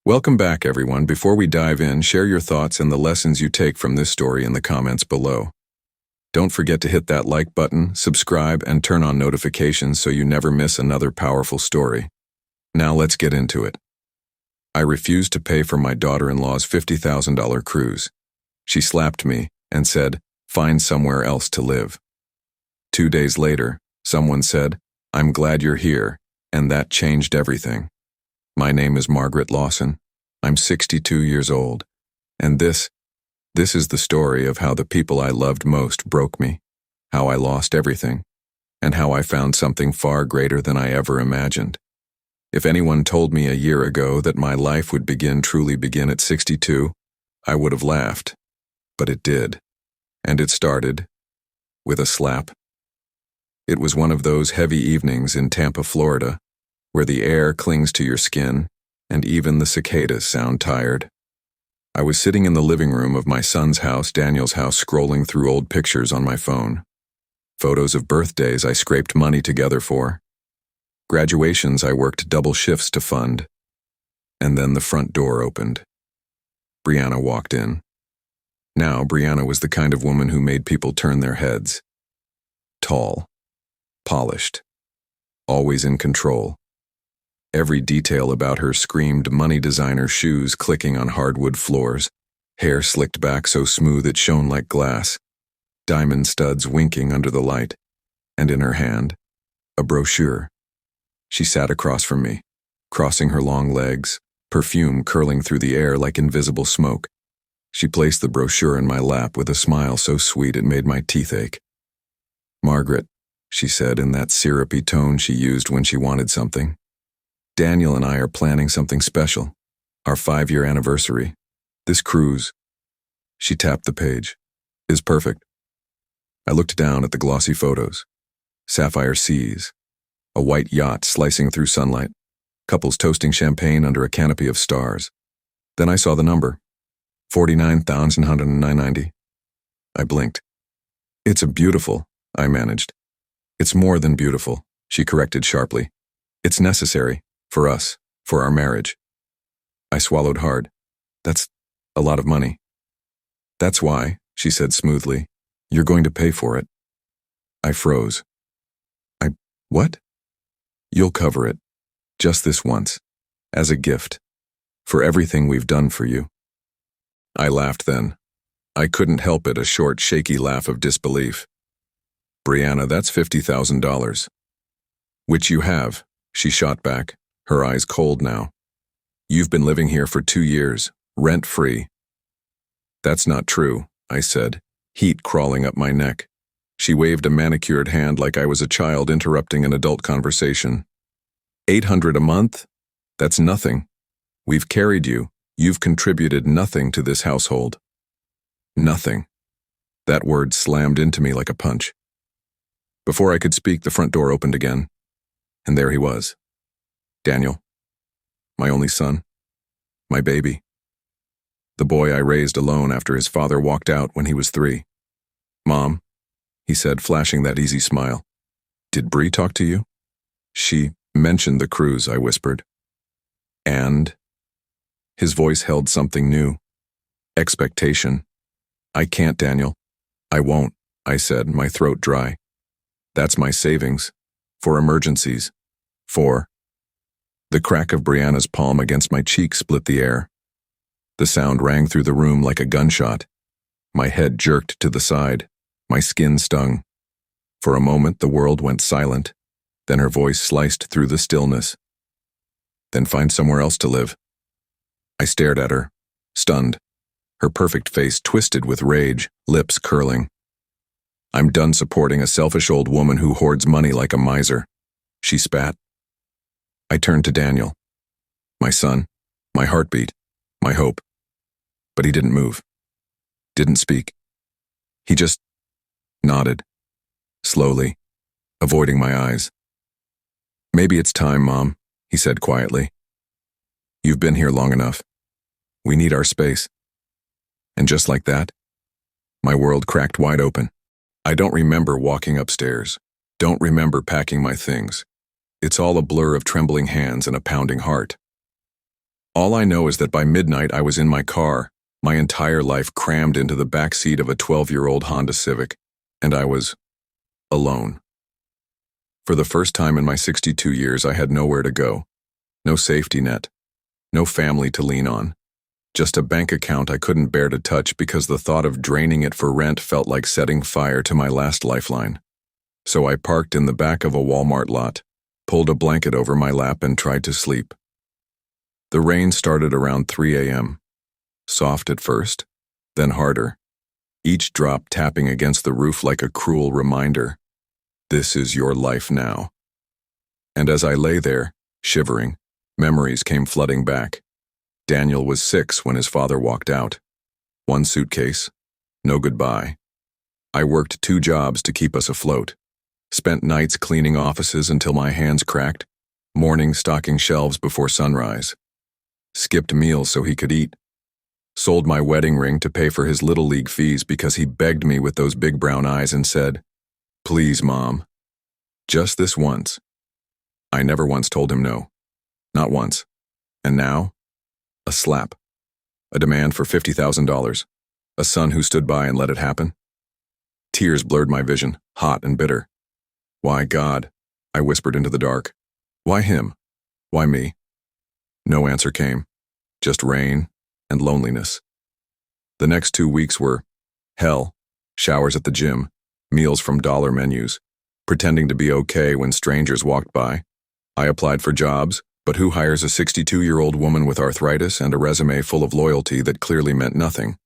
Welcome back, everyone. Before we dive in, share your thoughts and the lessons you take from this story in the comments below. Don't forget to hit that like button, subscribe, and turn on notifications so you never miss another powerful story. Now let's get into it. I refused to pay for my daughter-in-law's $50,000 cruise. She slapped me and said, "Find somewhere else to live." 2 days later, someone said, "I'm glad you're here," and that changed everything. My name is Margaret Lawson. I'm 62 years old, and this is the story of how the people I loved most broke me, how I lost everything, and how I found something far greater than I ever imagined. If anyone told me a year ago that my life would truly begin at 62, I would have laughed. But it did. And it started with a slap. It was one of those heavy evenings in Tampa, Florida, where the air clings to your skin and even the cicadas sound tired. I was sitting in the living room of my son's house, Daniel's house, scrolling through old pictures on my phone. Photos of birthdays I scraped money together for. Graduations I worked double shifts to fund. And then the front door opened. Brianna walked in. Now, Brianna was the kind of woman who made people turn their heads. Tall, polished, always in control. Every detail about her screamed money designer shoes clicking on hardwood floors, hair slicked back so smooth it shone like glass, diamond studs winking under the light, and in her hand, a brochure. She sat across from me, crossing her long legs, perfume curling through the air like invisible smoke. She placed the brochure in my lap with a smile so sweet it made my teeth ache. "Margaret," she said in that syrupy tone she used when she wanted something. "Daniel and I are planning something special. Our 5-year anniversary. This cruise," she tapped the page, "is perfect." I looked down at the glossy photos. Sapphire seas, a white yacht slicing through sunlight, couples toasting champagne under a canopy of stars. Then I saw the number, $49,190. I blinked. "It's a beautiful," I managed. "It's more than beautiful," she corrected sharply. "It's necessary. For us, for our marriage." I swallowed hard. "That's a lot of money." "That's why," she said smoothly, "you're going to pay for it." I froze. What?" "You'll cover it. Just this once. As a gift. For everything we've done for you." I laughed then. I couldn't help it, a short, shaky laugh of disbelief. "Brianna, that's $50,000. Which you have," she shot back, her eyes cold now. "You've been living here for 2 years, rent-free." "That's not true," I said, heat crawling up my neck. She waved a manicured hand like I was a child interrupting an adult conversation. $800 a month? That's nothing. We've carried you. You've contributed nothing to this household." Nothing. That word slammed into me like a punch. Before I could speak, the front door opened again, and there he was. Daniel. My only son. My baby. The boy I raised alone after his father walked out when he was 3. "Mom," he said, flashing that easy smile. "Did Bree talk to you?" "She mentioned the cruise," I whispered. "And?" His voice held something new. Expectation. "I can't, Daniel. I won't," I said, my throat dry. "That's my savings. For emergencies. For..." The crack of Brianna's palm against my cheek split the air. The sound rang through the room like a gunshot. My head jerked to the side. My skin stung. For a moment, the world went silent. Then her voice sliced through the stillness. "Then find somewhere else to live." I stared at her, stunned. Her perfect face twisted with rage, lips curling. "I'm done supporting a selfish old woman who hoards money like a miser," she spat. I turned to Daniel. My son, my heartbeat, my hope. But he didn't move. Didn't speak. He just nodded, slowly, avoiding my eyes. "Maybe it's time, Mom," he said quietly. "You've been here long enough. We need our space." And just like that, my world cracked wide open. I don't remember walking upstairs. Don't remember packing my things. It's all a blur of trembling hands and a pounding heart. All I know is that by midnight I was in my car, my entire life crammed into the back seat of a 12-year-old Honda Civic, and I was alone. For the first time in my 62 years, I had nowhere to go, no safety net, no family to lean on, just a bank account I couldn't bear to touch because the thought of draining it for rent felt like setting fire to my last lifeline. So I parked in the back of a Walmart lot, pulled a blanket over my lap and tried to sleep. The rain started around 3 a.m., soft at first, then harder, each drop tapping against the roof like a cruel reminder. This is your life now. And as I lay there, shivering, memories came flooding back. Daniel was 6 when his father walked out. 1 suitcase, no goodbye. I worked 2 jobs to keep us afloat. Spent nights cleaning offices until my hands cracked, mornings stocking shelves before sunrise. Skipped meals so he could eat. Sold my wedding ring to pay for his Little League fees because he begged me with those big brown eyes and said, "Please, Mom. Just this once." I never once told him no. Not once. And now, a slap. A demand for $50,000. A son who stood by and let it happen. Tears blurred my vision, hot and bitter. Why, God? I whispered into the dark. Why him? Why me? No answer came. Just rain and loneliness. The next 2 weeks were hell, showers at the gym, meals from dollar menus, pretending to be okay when strangers walked by. I applied for jobs, but who hires a 62-year-old woman with arthritis and a resume full of loyalty that clearly meant nothing?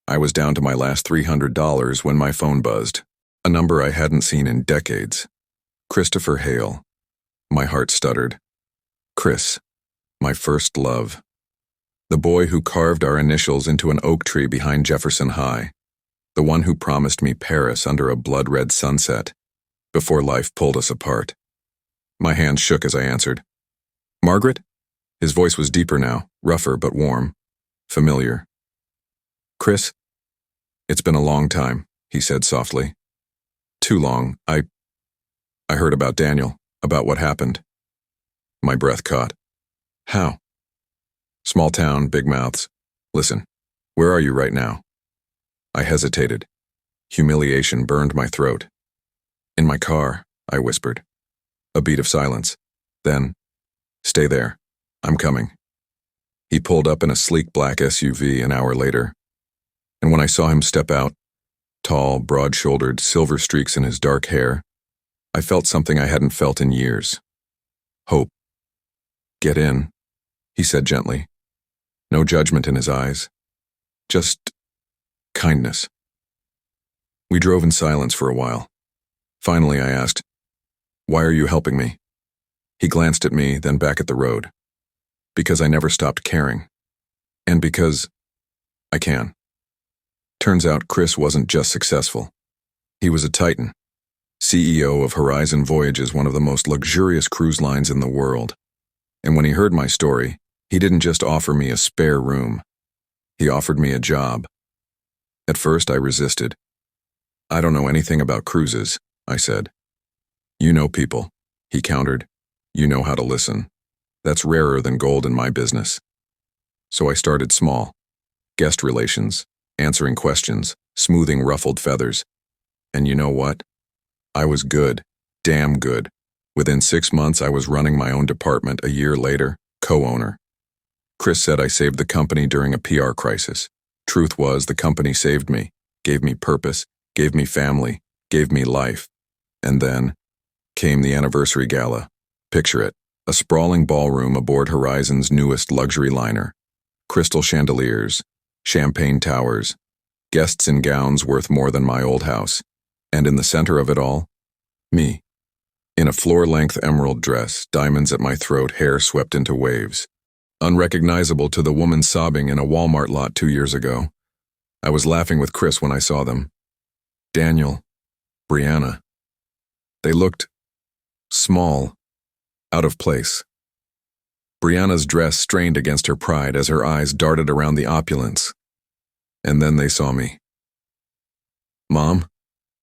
I was down to my last $300 when my phone buzzed, a number I hadn't seen in decades. Christopher Hale. My heart stuttered. Chris, my first love. The boy who carved our initials into an oak tree behind Jefferson High. The one who promised me Paris under a blood-red sunset, before life pulled us apart. My hands shook as I answered. Margaret? His voice was deeper now, rougher but warm, familiar. Chris? It's been a long time, he said softly. Too long. I heard about Daniel, about what happened. My breath caught. How? Small town, big mouths. Listen, where are you right now? I hesitated. Humiliation burned my throat. In my car, I whispered. A beat of silence. Then, stay there. I'm coming. He pulled up in a sleek black SUV an hour later. And when I saw him step out, tall, broad-shouldered, silver streaks in his dark hair, I felt something I hadn't felt in years. Hope. Get in, he said gently. No judgment in his eyes. Just kindness. We drove in silence for a while. Finally, I asked, "Why are you helping me?" He glanced at me, then back at the road. Because I never stopped caring. And because I can. Turns out Chris wasn't just successful. He was a titan. CEO of Horizon Voyages, one of the most luxurious cruise lines in the world. And when he heard my story, he didn't just offer me a spare room. He offered me a job. At first, I resisted. I don't know anything about cruises, I said. You know people, he countered. You know how to listen. That's rarer than gold in my business. So I started small. Guest relations, answering questions, smoothing ruffled feathers. And you know what? I was good, damn good. Within 6 months, I was running my own department. A year later, co-owner. Chris said I saved the company during a PR crisis. Truth was, the company saved me, gave me purpose, gave me family, gave me life. And then came the anniversary gala. Picture it, a sprawling ballroom aboard Horizon's newest luxury liner. Crystal chandeliers, champagne towers, guests in gowns worth more than my old house. And in the center of it all, me. In a floor-length emerald dress, diamonds at my throat, hair swept into waves. Unrecognizable to the woman sobbing in a Walmart lot 2 years ago. I was laughing with Chris when I saw them. Daniel, Brianna. They looked small, out of place. Brianna's dress strained against her pride as her eyes darted around the opulence. And then they saw me. Mom?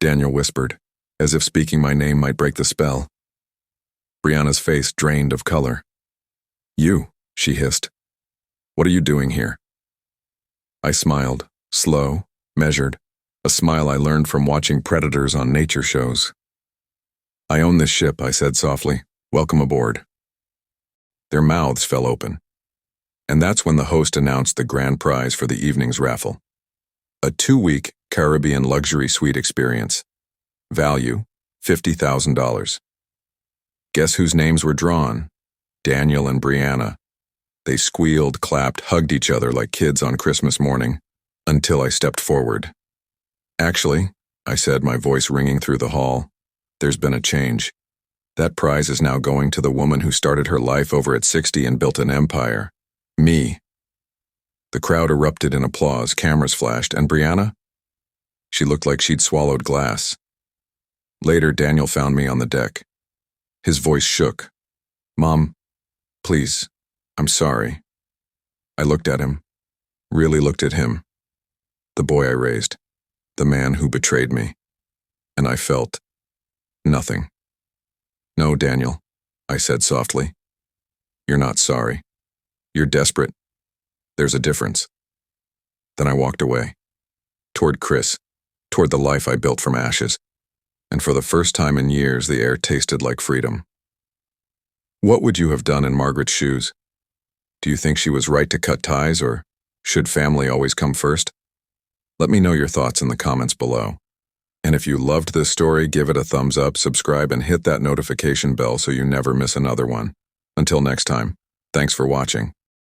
Daniel whispered, as if speaking my name might break the spell. Brianna's face drained of color. You, she hissed. What are you doing here? I smiled, slow, measured, a smile I learned from watching predators on nature shows. I own this ship, I said softly. Welcome aboard. Their mouths fell open. And that's when the host announced the grand prize for the evening's raffle. A 2-week Caribbean luxury suite experience. Value, $50,000. Guess whose names were drawn? Daniel and Brianna. They squealed, clapped, hugged each other like kids on Christmas morning, until I stepped forward. Actually, I said, my voice ringing through the hall, there's been a change. That prize is now going to the woman who started her life over at 60 and built an empire. Me. The crowd erupted in applause, cameras flashed, and Brianna? She looked like she'd swallowed glass. Later, Daniel found me on the deck. His voice shook. Mom, please, I'm sorry. I looked at him, really looked at him. The boy I raised, the man who betrayed me. And I felt nothing. No, Daniel, I said softly. You're not sorry. You're desperate. There's a difference. Then I walked away. Toward Chris, toward the life I built from ashes. And for the first time in years, the air tasted like freedom. What would you have done in Margaret's shoes? Do you think she was right to cut ties, or should family always come first? Let me know your thoughts in the comments below. And if you loved this story, give it a thumbs up, subscribe, and hit that notification bell so you never miss another one. Until next time, thanks for watching.